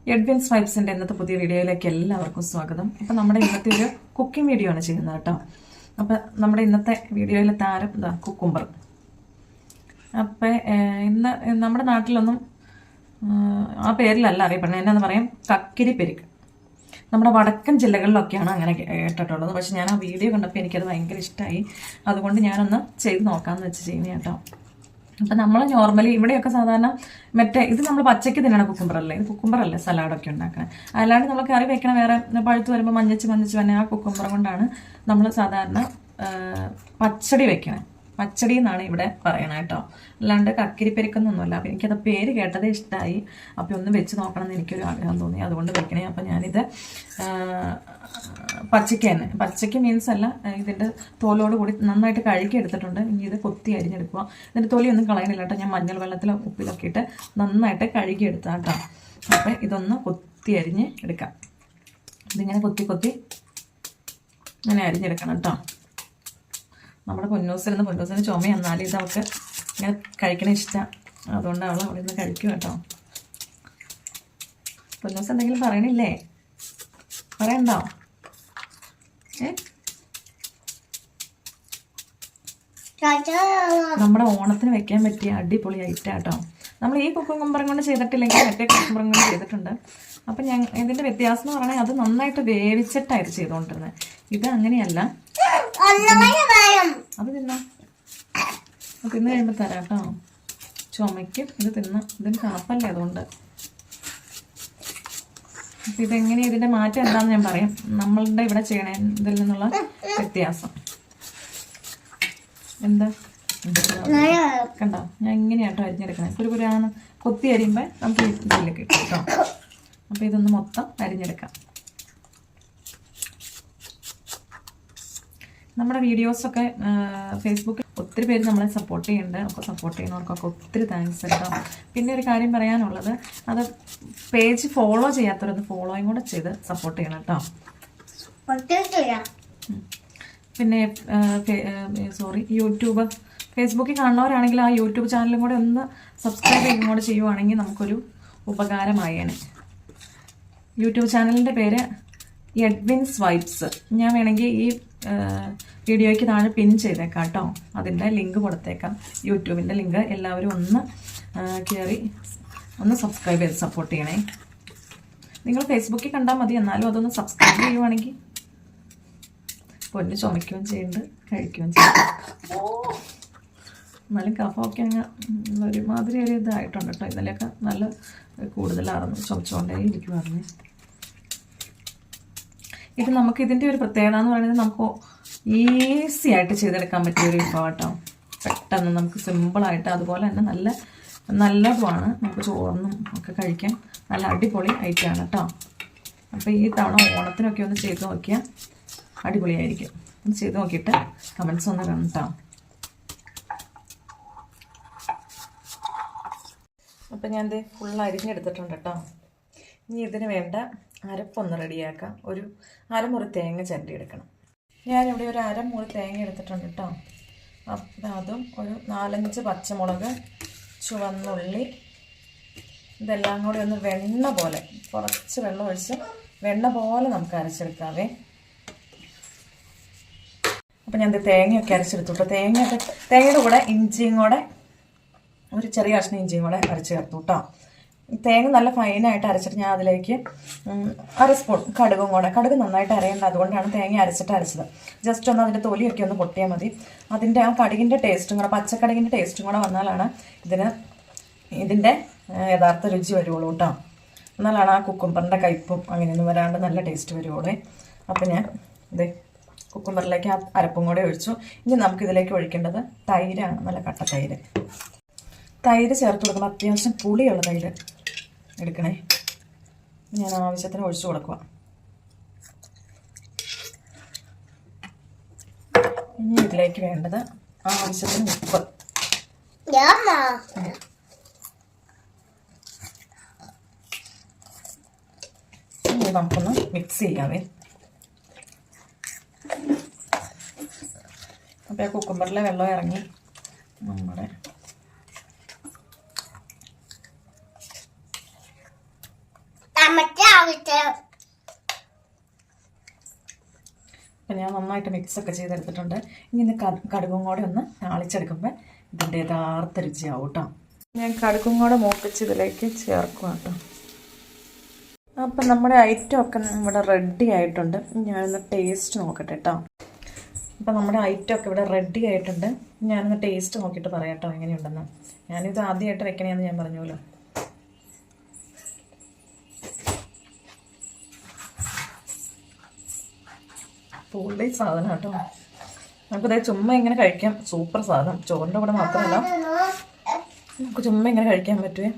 എഡ്വിൻസ് വൈബ്സിന്റെ ഇന്നത്തെ പുതിയ വീഡിയോയിലേക്ക് എല്ലാവർക്കും സ്വാഗതം. അപ്പം നമ്മുടെ ഇന്നത്തെ ഒരു കുക്കിംഗ് വീഡിയോ ആണ് ചെയ്യുന്നത് കേട്ടോ. അപ്പം നമ്മുടെ ഇന്നത്തെ വീഡിയോയിലെ താരം ഇതാ കുക്കുംബർ. അപ്പം ഇന്ന് നമ്മുടെ നാട്ടിലൊന്നും ആ പേരിലല്ല അറിയപ്പെടുന്നത്. എന്നാന്ന് പറയാം, കക്കിരി പെരുക്ക്. നമ്മുടെ വടക്കൻ ജില്ലകളിലൊക്കെയാണ് അങ്ങനെ കേട്ടിട്ടുള്ളത്. പക്ഷെ ഞാൻ ആ വീഡിയോ കണ്ടപ്പോൾ എനിക്കത് ഭയങ്കര ഇഷ്ടമായി. അതുകൊണ്ട് ഞാനൊന്ന് ചെയ്ത് നോക്കാമെന്ന് വെച്ച് ചെയ്യുന്നത് കേട്ടോ. അപ്പം നമ്മൾ നോർമലി ഇവിടെയൊക്കെ സാധാരണ മറ്റേ ഇത് നമ്മൾ പച്ചയ്ക്ക് തിന്നണ കുക്കുംബറല്ലേ, ഇത് കുക്കുംബറല്ലേ സലാഡൊക്കെ ഉണ്ടാക്കാൻ. അല്ലാണ്ട് നമ്മൾ കറി വെക്കണ വേറെ പഴുത്ത് വരുമ്പോൾ മഞ്ഞച്ച് തന്നെ ആ കുക്കുംബർ കൊണ്ടാണ് നമ്മൾ സാധാരണ പച്ചടി വെക്കണേ. പച്ചടി എന്നാണ് ഇവിടെ പറയണത് കേട്ടോ, അല്ലാണ്ട് കക്കിരിപ്പെരുക്കൊന്നൊന്നുമല്ല. അപ്പം എനിക്കത് പേര് കേട്ടതേ ഇഷ്ടമായി. അപ്പം ഒന്ന് വെച്ച് നോക്കണം എന്ന് എനിക്കൊരു ആഗ്രഹം തോന്നി, അതുകൊണ്ട് വെക്കണേ. അപ്പം ഞാനിത് പച്ചയ്ക്ക് തന്നെ, പച്ചയ്ക്ക് മീൻസ് അല്ല, ഇതിൻ്റെ തോലോട് കൂടി നന്നായിട്ട് കഴുകി എടുത്തിട്ടുണ്ട്. ഇനി ഇത് കൊത്തി അരിഞ്ഞെടുക്കുക. ഇതിൻ്റെ തൊലിയൊന്നും കളയണില്ല കേട്ടോ. ഞാൻ മഞ്ഞൾ വെള്ളത്തിൽ ഉപ്പിലൊക്കെ ഇട്ട് നന്നായിട്ട് കഴുകി എടുത്താൽ കേട്ടോ. അപ്പം ഇതൊന്ന് കൊത്തി അരിഞ്ഞ് എടുക്കാം. ഇതിങ്ങനെ കൊത്തി ഇങ്ങനെ അരിഞ്ഞെടുക്കണം കേട്ടോ. നമ്മുടെ പൊന്നൂസിന് ചുമ എന്നാലും ഇത് അവൾക്ക് ഇങ്ങനെ കഴിക്കണ ഇഷ്ടം, അതുകൊണ്ട് അവൾ അവിടെ നിന്ന് കഴിക്കും കേട്ടോ. പൊന്നൂസ് എന്തെങ്കിലും പറയണില്ലേ? പറയണ്ടോ? നമ്മുടെ ഓണത്തിന് വെക്കാൻ പറ്റിയ അടിപൊളി ഐറ്റം കേട്ടോ. നമ്മൾ ഈ കുക്കുംബറും കൊണ്ട് ചെയ്തിട്ടില്ലെങ്കിൽ മറ്റേ കുക്കുംബറും കൊണ്ട് ചെയ്തിട്ടുണ്ട്. അപ്പം ഇതിൻ്റെ വ്യത്യാസം എന്ന് പറഞ്ഞാൽ അത് നന്നായിട്ട് വേവിച്ചിട്ടായിരുന്നു ചെയ്തുകൊണ്ടിരുന്നത്. ഇത് അങ്ങനെയല്ല. അത് തിന്ന് കഴിയുമ്പോൾ തരാം കേട്ടോ. ചുമയ്ക്കും ഇത് ഇതിന് കണപ്പല്ലേ, അതുകൊണ്ട്. അപ്പം ഇതെങ്ങനെ ഇതിൻ്റെ മാറ്റം എന്താണെന്ന് ഞാൻ പറയാം. നമ്മളുടെ ഇവിടെ ചെയ്യണേ ഇതിൽ നിന്നുള്ള വ്യത്യാസം എന്താ കണ്ടോ. ഞാൻ ഇങ്ങനെയാട്ടോ അരിഞ്ഞെടുക്കണേ. പുരാന്ന് കൊത്തി അരിയുമ്പോൾ നമുക്ക് ഇതിലേക്ക് ഇട്ടു കേട്ടോ. അപ്പം ഇതൊന്ന് മൊത്തം അരിഞ്ഞെടുക്കാം. നമ്മുടെ വീഡിയോസൊക്കെ ഫേസ്ബുക്കിൽ ഒത്തിരി പേര് നമ്മളെ സപ്പോർട്ട് ചെയ്യുന്നുണ്ട്. അപ്പോൾ സപ്പോർട്ട് ചെയ്യുന്നവർക്കൊക്കെ ഒത്തിരി താങ്ക്സ് കേട്ടോ. പിന്നെ ഒരു കാര്യം പറയാനുള്ളത്, അത് പേജ് ഫോളോ ചെയ്യാത്തവരൊന്ന് ഫോളോയും കൂടെ ചെയ്ത് സപ്പോർട്ട് ചെയ്യണം കേട്ടോ. പിന്നെ യൂട്യൂബ് ഫേസ്ബുക്കിൽ കാണുന്നവരാണെങ്കിൽ ആ യൂട്യൂബ് ചാനലും കൂടെ ഒന്ന് സബ്സ്ക്രൈബ് ചെയ്യും കൂടെ ചെയ്യുവാണെങ്കിൽ നമുക്കൊരു ഉപകാരമായേനെ. യൂട്യൂബ് ചാനലിൻ്റെ പേര് എഡ്വിൻസ് വൈബ്സ്. ഞാൻ വേണമെങ്കിൽ ഈ വീഡിയോയ്ക്ക് താഴെ പിൻ ചെയ്തേക്കാം കേട്ടോ. അതിൻ്റെ ലിങ്ക് കൊടുത്തേക്കാം, യൂട്യൂബിൻ്റെ ലിങ്ക്. എല്ലാവരും ഒന്ന് കയറി ഒന്ന് സബ്സ്ക്രൈബ് ചെയ്ത് സപ്പോർട്ട് ചെയ്യണേ. നിങ്ങൾ ഫേസ്ബുക്കിൽ കണ്ടാൽ മതി, എന്നാലും അതൊന്ന് സബ്സ്ക്രൈബ് ചെയ്യുവാണെങ്കിൽ. പൊന്ന് ചുമയ്ക്കുകയും ചെയ്യുന്നുണ്ട്, കഴിക്കുകയും ചെയ്യുന്നുണ്ട്. എന്നാലും കഫമൊക്കെ അങ്ങ് ഒരുമാതിരി ഒരു ഇതായിട്ടുണ്ട് കേട്ടോ. ഇന്നലെയൊക്കെ നല്ല കൂടുതലായിരുന്നു, ചുമച്ചുകൊണ്ടേ ഇരിക്കുമായിരുന്നു. ഇത് നമുക്ക് ഇതിൻ്റെ ഒരു പ്രത്യേകത എന്ന് പറയുന്നത്, നമുക്ക് ഈസി ആയിട്ട് ചെയ്തെടുക്കാൻ പറ്റിയ ഒരു വിഭവം കേട്ടോ. പെട്ടെന്ന് നമുക്ക് സിമ്പിളായിട്ട്, അതുപോലെ തന്നെ നല്ലതുമാണ്. നമുക്ക് ചോറിനും ഒക്കെ കഴിക്കാൻ നല്ല അടിപൊളി ഐറ്റമാണ് കേട്ടോ. അപ്പോൾ ഈ തവണ ഓണത്തിനൊക്കെ ഒന്ന് ചെയ്ത് നോക്കിയാൽ അടിപൊളിയായിരിക്കും. ഒന്ന് ചെയ്ത് നോക്കിയിട്ട് കമൻസ് ഒന്ന് കാണും കേട്ടോ. അപ്പം ഞാനിത് ഫുൾ അരിഞ്ഞെടുത്തിട്ടുണ്ട് കേട്ടോ. ഇനി ഇതിന് വേണ്ട അരപ്പൊന്ന് റെഡിയാക്കാം. ഒരു അരമുറി തേങ്ങ ചിരണ്ടി എടുക്കണം. ഞാനിവിടെ ഒരു അരമുറി തേങ്ങ എടുത്തിട്ടുണ്ട് കേട്ടോ. അപ്പം അതും ഒരു 4-5 പച്ചമുളക്, ചുവന്നുള്ളി, ഇതെല്ലാം കൂടി ഒന്ന് വെണ്ണ പോലെ, കുറച്ച് വെള്ളം ഒഴിച്ച് വെണ്ണ പോലെ നമുക്ക് അരച്ചെടുക്കാവേ. അപ്പം ഞാൻ തേങ്ങയൊക്കെ അരച്ചെടുത്തു കേട്ടോ. തേങ്ങയുടെ കൂടെ ഇഞ്ചിയും കൂടെ, ഒരു ചെറിയ കഷ്ണം ഇഞ്ചിയും കൂടെ അരച്ച് ചേർത്തു കേട്ടോ. തേങ്ങ നല്ല ഫൈനായിട്ട് അരച്ചിട്ട് ഞാൻ അതിലേക്ക് 1 സ്പൂൺ കടുകും കൂടെ. കടുക് നന്നായിട്ട് അരയേണ്ട, അതുകൊണ്ടാണ് തേങ്ങ അരച്ചത്. ജസ്റ്റ് ഒന്ന് അതിൻ്റെ തൊലിയൊക്കെ ഒന്ന് പൊട്ടിയാൽ മതി. അതിൻ്റെ ആ കടുകിൻ്റെ ടേസ്റ്റും കൂടെ, പച്ചക്കടുകിൻ്റെ ടേസ്റ്റും കൂടെ വന്നാലാണ് ഇതിൻ്റെ യഥാർത്ഥ രുചി വരുള്ളൂ കേട്ടോ. എന്നാലാണ് ആ കുക്കുംബറിൻ്റെ കയ്പും അങ്ങനെയൊന്നും വരാണ്ട് നല്ല ടേസ്റ്റ് വരുള്ളൂ. അപ്പോൾ ഞാൻ കുക്കുംബറിലേക്ക് ആ അരപ്പും കൂടെ ഒഴിച്ചു. ഇനി നമുക്കിതിലേക്ക് ഒഴിക്കേണ്ടത് തൈരാണ്, നല്ല കട്ട തൈര്. തൈര് ചേർത്ത് കൊടുക്കുമ്പോൾ അത്യാവശ്യം പുളിയുള്ള തൈര് എടുക്കണേ. ഞാൻ ആവശ്യത്തിന് ഒഴിച്ചു കൊടുക്കുക. ഇനി ഇതിലേക്ക് വേണ്ടത് ആവശ്യത്തിന് ഉപ്പ്. ഇനി നമുക്കൊന്ന് മിക്സ് ചെയ്യാവേ. അപ്പോൾ ആ കുക്കുംബറിലെ വെള്ളം ഇറങ്ങി നമ്മുടെ അപ്പം ഞാൻ നന്നായിട്ട് മിക്സൊക്കെ ചെയ്തെടുത്തിട്ടുണ്ട്. ഇനി ഇത് കടുകും കൂടെ ഒന്ന് താളിച്ചെടുക്കുമ്പോൾ ഇതിൻ്റെ യഥാർത്ഥ രുചിയാവും കേട്ടോ. ഞാൻ കടുകും കൂടെ മൂപ്പിച്ച് ഇതിലേക്ക് ചേർക്കും കേട്ടോ. അപ്പം നമ്മുടെ ഐറ്റം ഒക്കെ ഇവിടെ റെഡി ആയിട്ടുണ്ട്. ഞാനൊന്ന് ടേസ്റ്റ് നോക്കട്ടെ കേട്ടോ. അപ്പം നമ്മുടെ ഐറ്റം ഒക്കെ ഇവിടെ റെഡി ആയിട്ടുണ്ട്. ഞാനൊന്ന് ടേസ്റ്റ് നോക്കിയിട്ട് പറയാം കേട്ടോ എങ്ങനെയുണ്ടെന്ന്. ഞാനിത് ആദ്യമായിട്ട് വെക്കണേന്ന് ഞാൻ പറഞ്ഞല്ലോ. പൊളി സാധനം കേട്ടോ. നമുക്കിത് ചുമ്മാ ഇങ്ങനെ കഴിക്കാം. സൂപ്പർ സാധനം. ചോറിൻ്റെ കൂടെ മാത്രമല്ല നമുക്ക് ചുമ്മാ ഇങ്ങനെ കഴിക്കാൻ പറ്റുമേ.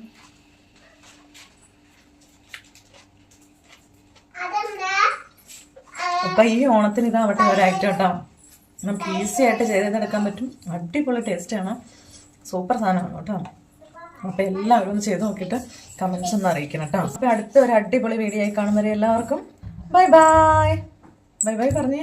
അപ്പം ഈ ഓണത്തിന് ഇതാവട്ടെ ഒരു ഐറ്റം കേട്ടോ. നമുക്ക് ഈസി ആയിട്ട് ചെയ്തെടുക്കാൻ പറ്റും. അടിപൊളി ടേസ്റ്റാണ്. സൂപ്പർ സാധനമാണ് കേട്ടോ. അപ്പം എല്ലാവരും ഒന്ന് ചെയ്ത് നോക്കിയിട്ട് കമൻസ് ഒന്ന് അറിയിക്കണം കേട്ടോ. അപ്പം അടുത്ത ഒരു അടിപൊളി വീഡിയോ ആയി കാണുന്നവരെ എല്ലാവർക്കും ബൈ ബൈ. ബൈ ബൈ പറഞ്ഞേ.